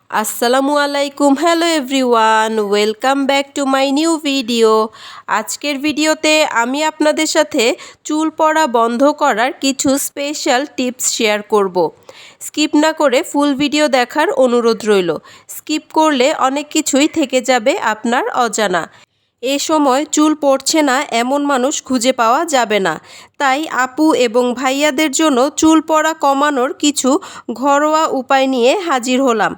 আসসালামু আলাইকুম। Hello everyone, welcome back to my new video. আজকের ভিডিওতে আমি আপনাদের সাথে চুল পড়া বন্ধ করার কিছু স্পেশাল টিপস শেয়ার করব। স্কিপ না করে ফুল ভিডিও দেখার অনুরোধ রইল। স্কিপ করলে অনেক কিছুই থেকে যাবে আপনার অজানা। এ সময় চুল পড়ছে না এমন মানুষ খুঁজে পাওয়া যাবে না। তাই আপু এবং ভাইয়াদের জন্য চুল পড়া কমানোর কিছু ঘরোয়া উপায় নিয়ে হাজির হলাম।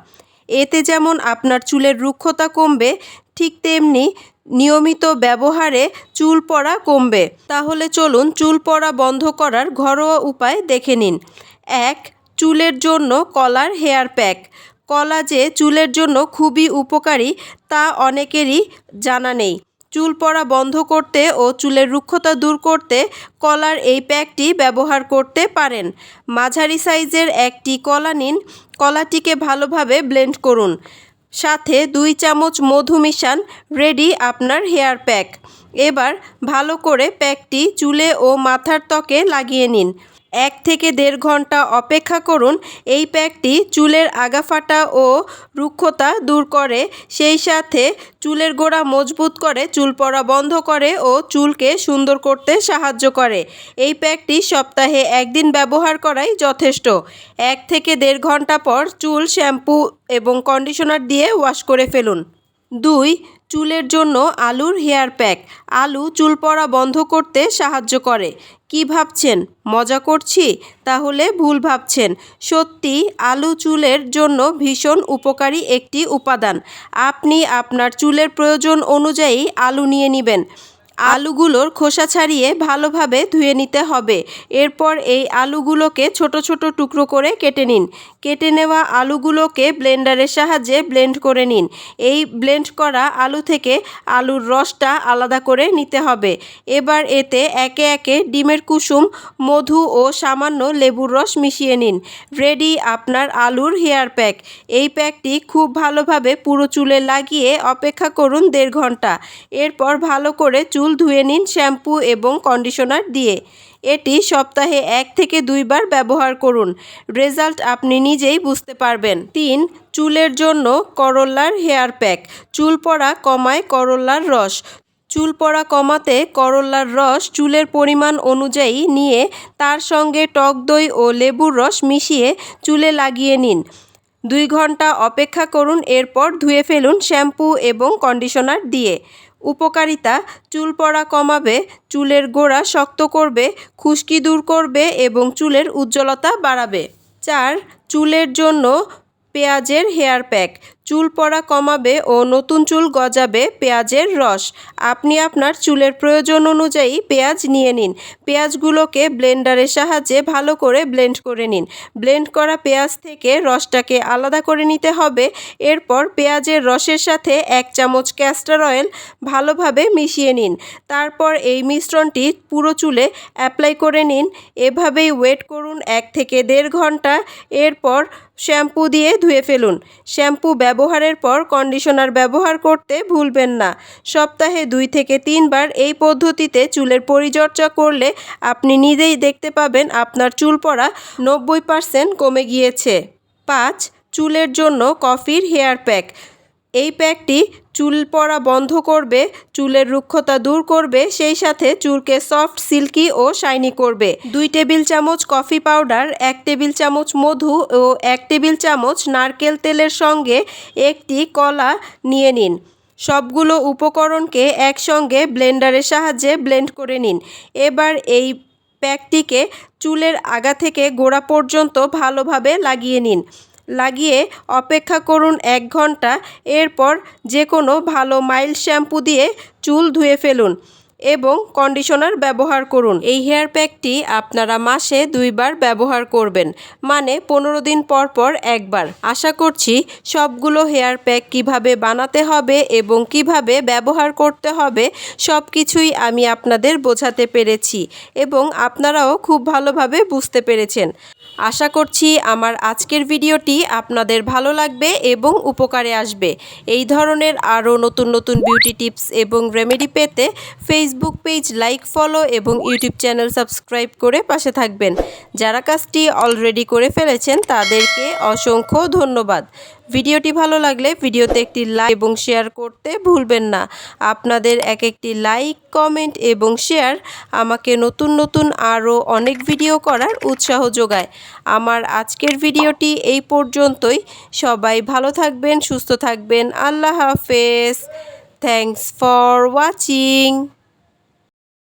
এতে যেমন আপনার চুলের রুক্ষতা কমবে, ঠিক তেমনি নিয়মিত ব্যবহারে চুল পড়া কমবে। তাহলে চলুন চুল পড়া বন্ধ করার ঘরোয়া উপায় দেখে নিন। 1. চুলের জন্য কলার হেয়ার প্যাক। কলা যে চুলের জন্য খুবই উপকারী তা অনেকেরই জানা নেই। চুল পড়া বন্ধ করতে ও চুলের রুক্ষতা দূর করতে কলার এই প্যাকটি ব্যবহার করতে পারেন। মাঝারি সাইজের একটি কলা নিন, কলাটিকে ভালোভাবে ব্লেন্ড করুন, সাথে 2 চামচ মধু মিশান, রেডি আপনার হেয়ার প্যাক। এবার ভালো করে প্যাকটি চুলে ও মাথার ত্বকে লাগিয়ে নিন। 1 থেকে 1.5 ঘন্টা অপেক্ষা করুন। এই প্যাকটি চুলের আগাফাটা ও রুক্ষতা দূর করে, সেই সাথে চুলের গোড়া মজবুত করে, চুল পড়া বন্ধ করে ও চুলকে সুন্দর করতে সাহায্য করে। এই প্যাকটি সপ্তাহে 1 দিন ব্যবহার করাই যথেষ্ট। 1 থেকে 1.5 ঘন্টা পর চুল শ্যাম্পু এবং কন্ডিশনার দিয়ে ওয়াশ করে ফেলুন। 2. চুলের জন্য আলুর হেয়ার প্যাক। আলু চুল পড়া বন্ধ করতে সাহায্য করে। কি ভাবছেন, মজা করছি? তাহলে ভুল ভাবছেন। সত্যি আলু চুলের জন্য ভীষণ উপকারী একটি উপাদান। আপনি আপনার চুলের প্রয়োজন অনুযায়ী আলু নিয়ে নেবেন। আলুগুলোর খোসা ছাড়িয়ে ভালোভাবে ধুয়ে নিতে হবে। এরপর এই আলুগুলোকে ছোট ছোট টুকরো করে কেটে নিন। কেটে নেওয়া আলুগুলোকে ব্লেন্ডারের সাহায্যে ব্লেন্ড করে নিন। এই ব্লেন্ড করা আলু থেকে আলুর রসটা আলাদা করে নিতে হবে। এবার এতে একে একে ডিমের কুসুম, মধু ও সামান্য লেবুর রস মিশিয়ে নিন। রেডি আপনার আলুর হেয়ার প্যাক। এই প্যাকটি খুব ভালোভাবে পুরো চুলে লাগিয়ে অপেক্ষা করুন 1.5 ঘন্টা। এরপর ভালো করে চুল ধুয়ে নিন শ্যাম্পু এবং কন্ডিশনার দিয়ে। এটি সপ্তাহে 1 থেকে 2 বার ব্যবহার করুন। রেজাল্ট আপনি নিজেই বুঝতে পারবেন। 3. চুলের জন্য করল্লার হেয়ার প্যাক। চুল পড়া কমায় করল্লার রস। চুল পড়া কমাতে করল্লার রস চুলের পরিমাণ অনুযায়ী নিয়ে তার সঙ্গে টক দই ও লেবুর রস মিশিয়ে চুলে লাগিয়ে নিন। 2 ঘন্টা অপেক্ষা করুন। এরপর ধুয়ে ফেলুন শ্যাম্পু এবং কন্ডিশনার দিয়ে। উপকারিতা: চুল পড়া কমাবে, চুলের গোড়া শক্ত করবে, খুশকি দূর করবে এবং চুলের উজ্জ্বলতা বাড়াবে। 4. চুলের জন্য পেঁয়াজের হেয়ার প্যাক। চুল পড়া কমাবে ও নতুন চুল গজাবে পেঁয়াজের রস। আপনি আপনার চুলের প্রয়োজন অনুযায়ী পেঁয়াজ নিয়ে নিন। পেঁয়াজগুলোকে ব্লেন্ডারের সাহায্যে ভালো করে ব্লেন্ড করে নিন। ব্লেন্ড করা পেঁয়াজ থেকে রসটাকে আলাদা করে নিতে হবে। এরপর পেঁয়াজের রসের সাথে 1 চামচ ক্যাস্টর অয়েল ভালোভাবে মিশিয়ে নিন। তারপর এই মিশ্রণটি পুরো চুলে অ্যাপ্লাই করে নিন। এভাবেই ওয়েট করুন 1 থেকে 1.5 ঘন্টা। এরপর শ্যাম্পু দিয়ে ধুয়ে ফেলুন। শ্যাম্পু ব্যবহারের পর কন্ডিশনার ব্যবহার করতে ভুলবেন না। সপ্তাহে 2 থেকে 3 বার এই পদ্ধতিতে চুলের পরিচর্যা করলে আপনি নিজেই দেখতে পাবেন আপনার চুল পড়া 90% কমে গিয়েছে। 5. চুলের জন্য কফির হেয়ার প্যাক। এই প্যাকটি চুল পড়া বন্ধ করবে, চুলের রুক্ষতা দূর করবে, সেই সাথে চুলকে সফট, সিল্কি ও শাইনি করবে। 2 টেবিল চামচ কফি পাউডার, 1 টেবিল চামচ মধু ও 1 টেবিল চামচ নারকেল তেলের সঙ্গে একটি কলা নিয়ে নিন। সবগুলো উপকরণকে একসঙ্গে ব্লেন্ডারের সাহায্যে ব্লেন্ড করে নিন। এবার এই প্যাকটিকে চুলের আগা থেকে গোড়া পর্যন্ত ভালোভাবে লাগিয়ে নিন। লাগিয়ে অপেক্ষা করুন 1 ঘন্টা। এরপর যে কোনো ভালো মাইল্ড শ্যাম্পু দিয়ে চুল ধুয়ে ফেলুন এবং কন্ডিশনার ব্যবহার করুন। এই হেয়ার প্যাকটি আপনারা মাসে 2 বার ব্যবহার করবেন, মানে 15 দিন পর পর একবার। আশা করছি সবগুলো হেয়ার প্যাক কিভাবে বানাতে হবে এবং কিভাবে ব্যবহার করতে হবে সব কিছুই আমি আপনাদের বোঝাতে পেরেছি এবং আপনারাও খুব ভালোভাবে বুঝতে পেরেছেন। আশা করছি আমার আজকের ভিডিওটি আপনাদের ভালো লাগবে এবং উপকারে আসবে। এই ধরনের আরও নতুন নতুন বিউটি টিপস এবং রেমেডি পেতে ফেসবুক পেজ লাইক, ফলো এবং ইউটিউব চ্যানেল সাবস্ক্রাইব করে পাশে থাকবেন। যারা কাজটি অলরেডি করে ফেলেছেন তাদেরকে অসংখ্য ধন্যবাদ। ভিডিওটি ভালো লাগলে ভিডিওতে একটি লাইক এবং শেয়ার করতে ভুলবেন না। আপনাদের একটি লাইক, কমেন্ট এবং শেয়ার আমাকে নতুন নতুন আরও অনেক ভিডিও করার উৎসাহ যোগায়। আমার আজকের ভিডিওটি এই পর্যন্তই। সবাই ভালো থাকবেন, সুস্থ থাকবেন। আল্লাহ হাফেজ। Thanks for watching.